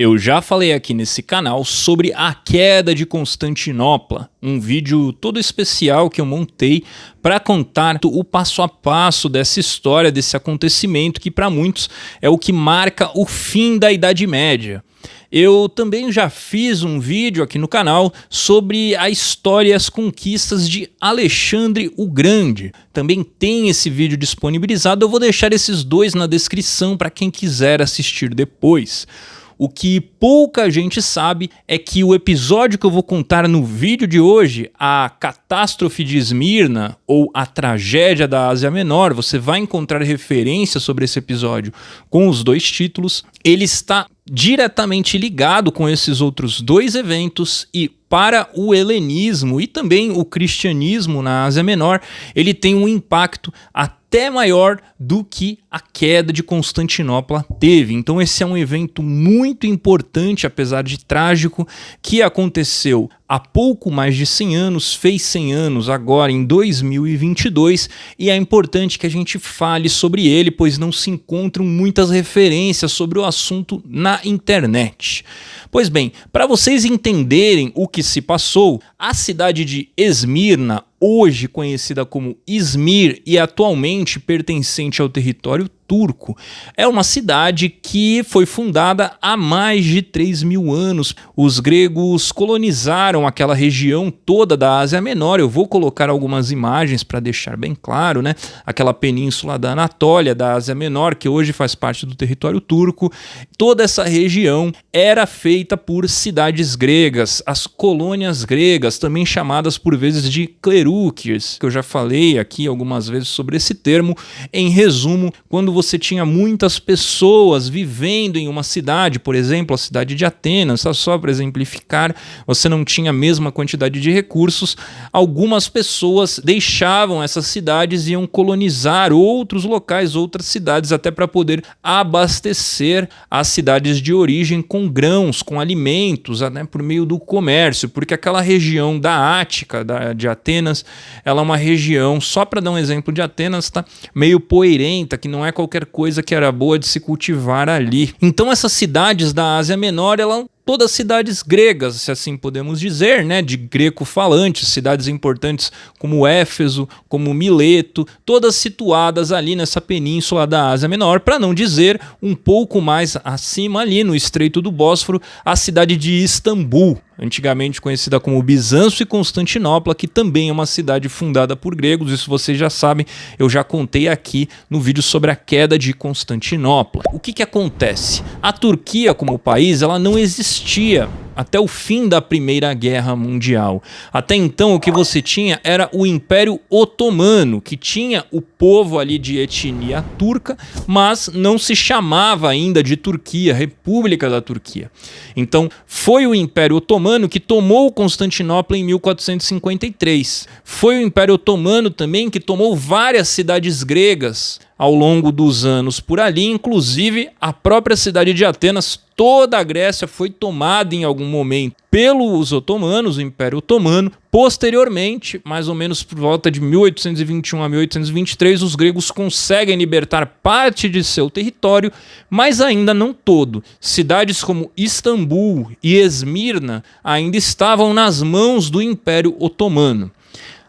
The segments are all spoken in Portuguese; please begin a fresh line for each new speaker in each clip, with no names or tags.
Eu já falei aqui nesse canal sobre a queda de Constantinopla, um vídeo todo especial que eu montei para contar o passo a passo dessa história, desse acontecimento que para muitos é o que marca o fim da Idade Média. Eu também já fiz um vídeo aqui no canal sobre a história e as conquistas de Alexandre o Grande. Também tem esse vídeo disponibilizado, eu vou deixar esses dois na descrição para quem quiser assistir depois. O que pouca gente sabe é que o episódio que eu vou contar no vídeo de hoje, a catástrofe de Esmirna, ou a tragédia da Ásia Menor, você vai encontrar referência sobre esse episódio com os dois títulos, ele está diretamente ligado com esses outros dois eventos e para o helenismo e também o cristianismo na Ásia Menor, ele tem um impacto até maior do que a queda de Constantinopla teve. Então esse é um evento muito importante, apesar de trágico, que aconteceu há pouco mais de 100 anos, fez 100 anos agora em 2022, e é importante que a gente fale sobre ele, pois não se encontram muitas referências sobre o assunto na internet. Pois bem, para vocês entenderem o que se passou, a cidade de Esmirna, hoje conhecida como Izmir e atualmente pertencente ao território turco, é uma cidade que foi fundada há mais de 3.000 anos. Os gregos colonizaram aquela região toda da Ásia Menor. Eu vou colocar algumas imagens para deixar bem claro, né? Aquela península da Anatólia, da Ásia Menor, que hoje faz parte do território turco. Toda essa região era feita por cidades gregas, as colônias gregas, também chamadas por vezes de clerúquias, que eu já falei aqui algumas vezes sobre esse termo. Em resumo, quando você tinha muitas pessoas vivendo em uma cidade, por exemplo, a cidade de Atenas, só para exemplificar, você não tinha a mesma quantidade de recursos, algumas pessoas deixavam essas cidades e iam colonizar outros locais, outras cidades, até para poder abastecer as cidades de origem com grãos, com alimentos, né, por meio do comércio, porque aquela região da Ática, de Atenas, ela é uma região, só para dar um exemplo de Atenas, tá, meio poeirenta, que não é qualquer coisa que era boa de se cultivar ali. Então essas cidades da Ásia Menor, elas todas cidades gregas, se assim podemos dizer, né, de greco-falantes, cidades importantes como Éfeso, como Mileto, todas situadas ali nessa península da Ásia Menor, para não dizer um pouco mais acima ali no Estreito do Bósforo, a cidade de Istambul, antigamente conhecida como Bizâncio e Constantinopla, que também é uma cidade fundada por gregos. Isso vocês já sabem, eu já contei aqui no vídeo sobre a queda de Constantinopla. O que acontece? A Turquia como país, ela não existia até o fim da Primeira Guerra Mundial. Até então o que você tinha era o Império Otomano, que tinha o povo ali de etnia turca, mas não se chamava ainda de Turquia, República da Turquia. Então foi o Império Otomano que tomou Constantinopla em 1453. Foi o Império Otomano também que tomou várias cidades gregas ao longo dos anos por ali, inclusive a própria cidade de Atenas. Toda a Grécia foi tomada em algum momento pelos otomanos, o Império Otomano. Posteriormente, mais ou menos por volta de 1821 a 1823, os gregos conseguem libertar parte de seu território, mas ainda não todo. Cidades como Istambul e Esmirna ainda estavam nas mãos do Império Otomano.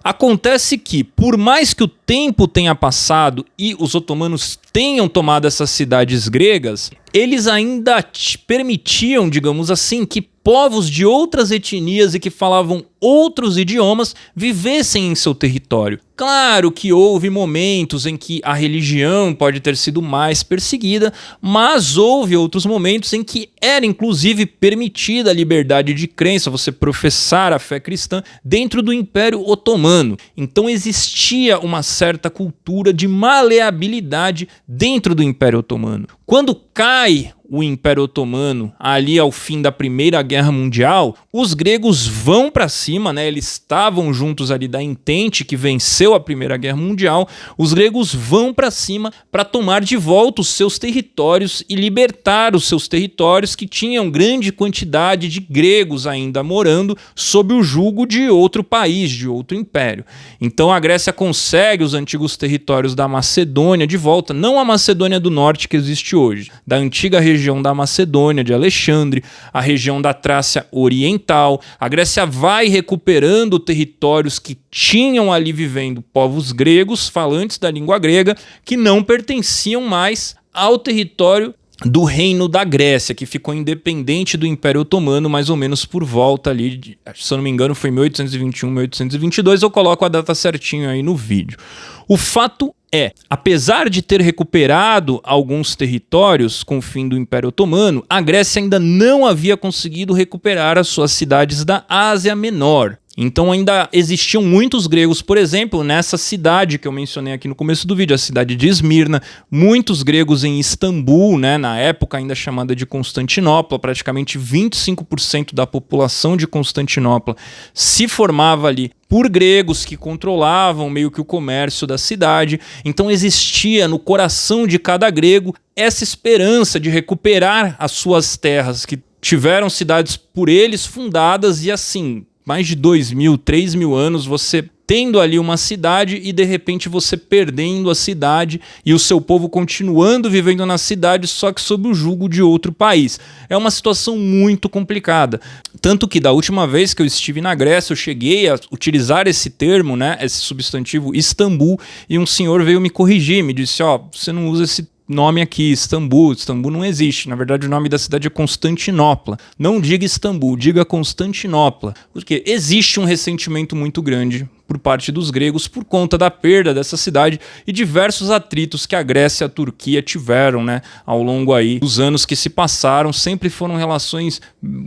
Acontece que, por mais que o tempo tenha passado e os otomanos tenham tomado essas cidades gregas, eles ainda permitiam, digamos assim, que povos de outras etnias e que falavam outros idiomas vivessem em seu território. Claro que houve momentos em que a religião pode ter sido mais perseguida, mas houve outros momentos em que era inclusive permitida a liberdade de crença, você professar a fé cristã dentro do Império Otomano. Então existia uma certa cultura de maleabilidade dentro do Império Otomano. Quando cai o Império Otomano ali ao fim da Primeira Guerra Mundial, os gregos vão para cima, né? Eles estavam juntos ali da Entente, que venceu a Primeira Guerra Mundial. Os gregos vão para cima para tomar de volta os seus territórios e libertar os seus territórios, que tinham grande quantidade de gregos ainda morando sob o jugo de outro país, de outro império. Então a Grécia consegue os antigos territórios da Macedônia de volta, não a Macedônia do Norte que existe hoje, da antiga região da Macedônia, de Alexandre, a região da Trácia Oriental. A Grécia vai recuperando territórios que tinham ali vivendo povos gregos, falantes da língua grega, que não pertenciam mais ao território do Reino da Grécia, que ficou independente do Império Otomano mais ou menos por volta ali, se eu não me engano foi 1821, 1822, eu coloco a data certinho aí no vídeo. O fato é, apesar de ter recuperado alguns territórios com o fim do Império Otomano, a Grécia ainda não havia conseguido recuperar as suas cidades da Ásia Menor. Então ainda existiam muitos gregos, por exemplo, nessa cidade que eu mencionei aqui no começo do vídeo, a cidade de Esmirna, muitos gregos em Istambul, né, na época ainda chamada de Constantinopla, praticamente 25% da população de Constantinopla se formava ali por gregos que controlavam meio que o comércio da cidade. Então existia no coração de cada grego essa esperança de recuperar as suas terras, que tiveram cidades por eles fundadas e assim, mais de 2.000, 3.000 anos, você tendo ali uma cidade e de repente você perdendo a cidade e o seu povo continuando vivendo na cidade, só que sob o jugo de outro país. É uma situação muito complicada. Tanto que da última vez que eu estive na Grécia, eu cheguei a utilizar esse termo, né, esse substantivo Istambul, e um senhor veio me corrigir, me disse, você não usa esse nome aqui, Istambul não existe. Na verdade, o nome da cidade é Constantinopla. Não diga Istambul, diga Constantinopla. Porque existe um ressentimento muito grande por parte dos gregos por conta da perda dessa cidade e diversos atritos que a Grécia e a Turquia tiveram, né, ao longo aí dos anos que se passaram. Sempre foram relações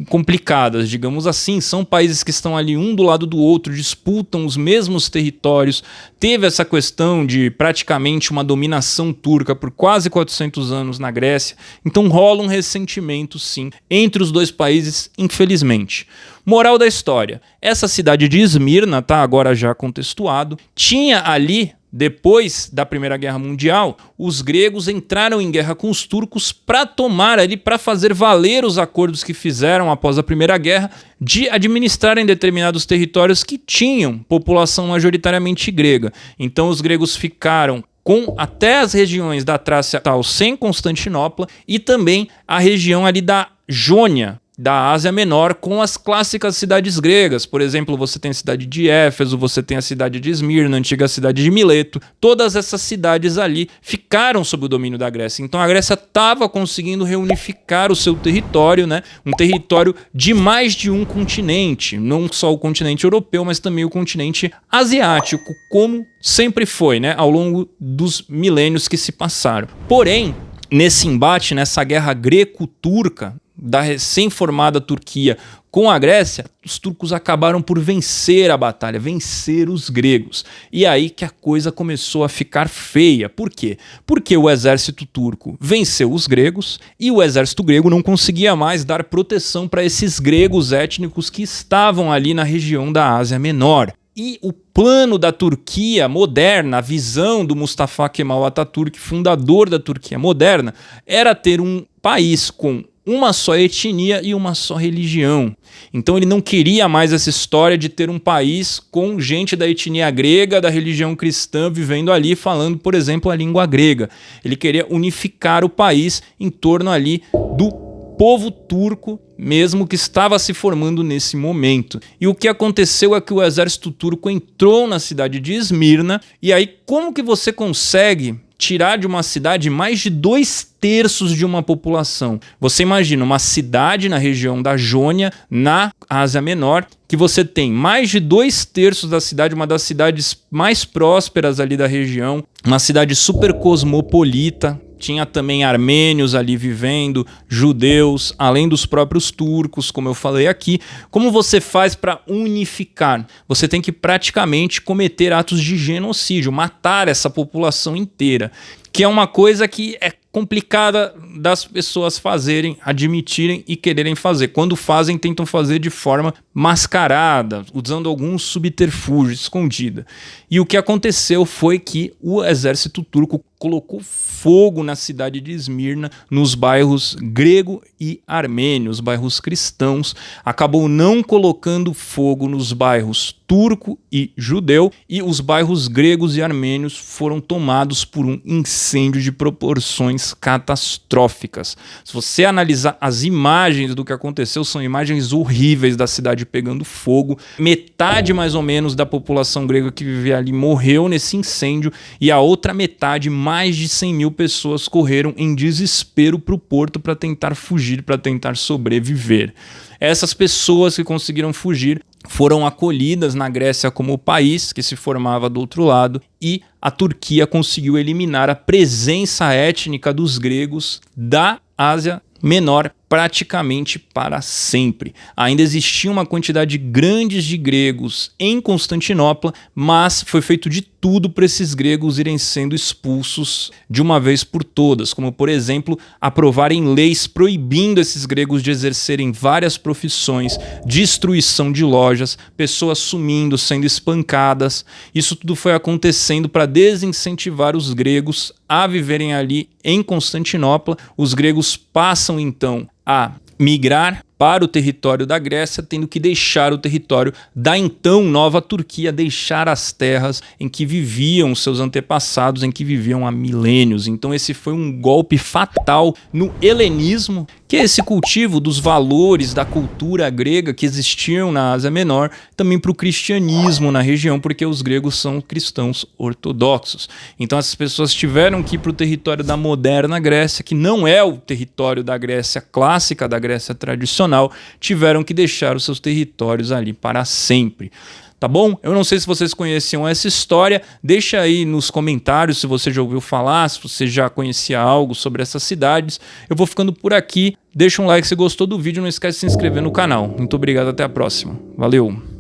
complicadas, digamos assim. São países que estão ali um do lado do outro, disputam os mesmos territórios. Teve essa questão de praticamente uma dominação turca por quase 400 anos na Grécia. Então rola um ressentimento, sim, entre os dois países, infelizmente. Moral da história, essa cidade de Esmirna, tá agora já contextuado, tinha ali, depois da Primeira Guerra Mundial, os gregos entraram em guerra com os turcos para tomar ali, para fazer valer os acordos que fizeram após a Primeira Guerra, de administrarem determinados territórios que tinham população majoritariamente grega. Então os gregos ficaram com até as regiões da Trácia Oriental sem Constantinopla e também a região ali da Jônia, da Ásia Menor, com as clássicas cidades gregas. Por exemplo, você tem a cidade de Éfeso, você tem a cidade de Esmirna, a antiga cidade de Mileto. Todas essas cidades ali ficaram sob o domínio da Grécia. Então a Grécia estava conseguindo reunificar o seu território, né? Um território de mais de um continente, não só o continente europeu, mas também o continente asiático, como sempre foi, né? Ao longo dos milênios que se passaram. Porém, nesse embate, nessa guerra greco-turca, da recém-formada Turquia com a Grécia, os turcos acabaram por vencer a batalha, vencer os gregos. E aí que a coisa começou a ficar feia. Por quê? Porque o exército turco venceu os gregos e o exército grego não conseguia mais dar proteção para esses gregos étnicos que estavam ali na região da Ásia Menor. E o plano da Turquia moderna, a visão do Mustafa Kemal Atatürk, fundador da Turquia moderna, era ter um país com uma só etnia e uma só religião. Então ele não queria mais essa história de ter um país com gente da etnia grega, da religião cristã, vivendo ali falando, por exemplo, a língua grega. Ele queria unificar o país em torno ali do povo turco, mesmo que estava se formando nesse momento. E o que aconteceu é que o exército turco entrou na cidade de Esmirna, e aí como que você consegue tirar de uma cidade mais de 2/3 de uma população? Você imagina uma cidade na região da Jônia, na Ásia Menor, que você tem mais de 2/3 da cidade, uma das cidades mais prósperas ali da região, uma cidade super cosmopolita. Tinha também armênios ali vivendo, judeus, além dos próprios turcos, como eu falei aqui. Como você faz para unificar? Você tem que praticamente cometer atos de genocídio, matar essa população inteira, que é uma coisa que é complicada das pessoas fazerem, admitirem e quererem fazer. Quando fazem, tentam fazer de forma mascarada, usando algum subterfúgio, escondida. E o que aconteceu foi que o exército turco colocou fogo na cidade de Esmirna, nos bairros grego e armênio, os bairros cristãos, acabou não colocando fogo nos bairros turco e judeu, e os bairros gregos e armênios foram tomados por um incêndio de proporções catastróficas. Se você analisar as imagens do que aconteceu, são imagens horríveis da cidade pegando fogo. Metade mais ou menos da população grega que vivia ali morreu nesse incêndio, e a outra metade, mais de 100 mil pessoas, correram em desespero para o porto para tentar fugir, para tentar sobreviver. Essas pessoas que conseguiram fugir foram acolhidas na Grécia como país que se formava do outro lado, e a Turquia conseguiu eliminar a presença étnica dos gregos da Ásia Menor praticamente para sempre. Ainda existia uma quantidade grande de gregos em Constantinopla, mas foi feito de tudo para esses gregos irem sendo expulsos de uma vez por todas, como, por exemplo, aprovarem leis proibindo esses gregos de exercerem várias profissões, destruição de lojas, pessoas sumindo, sendo espancadas. Isso tudo foi acontecendo para desincentivar os gregos a viverem ali em Constantinopla. Os gregos passam então a migrar para o território da Grécia, tendo que deixar o território da então nova Turquia, deixar as terras em que viviam seus antepassados, em que viviam há milênios. Então esse foi um golpe fatal no helenismo, que é esse cultivo dos valores da cultura grega que existiam na Ásia Menor, também para o cristianismo na região, porque os gregos são cristãos ortodoxos. Então essas pessoas tiveram que ir para o território da moderna Grécia, que não é o território da Grécia clássica, da Grécia tradicional, tiveram que deixar os seus territórios ali para sempre. Tá bom? Eu não sei se vocês conheciam essa história, deixa aí nos comentários se você já ouviu falar, se você já conhecia algo sobre essas cidades. Eu vou ficando por aqui, deixa um like se gostou do vídeo, não esquece de se inscrever no canal. Muito obrigado, até a próxima. Valeu!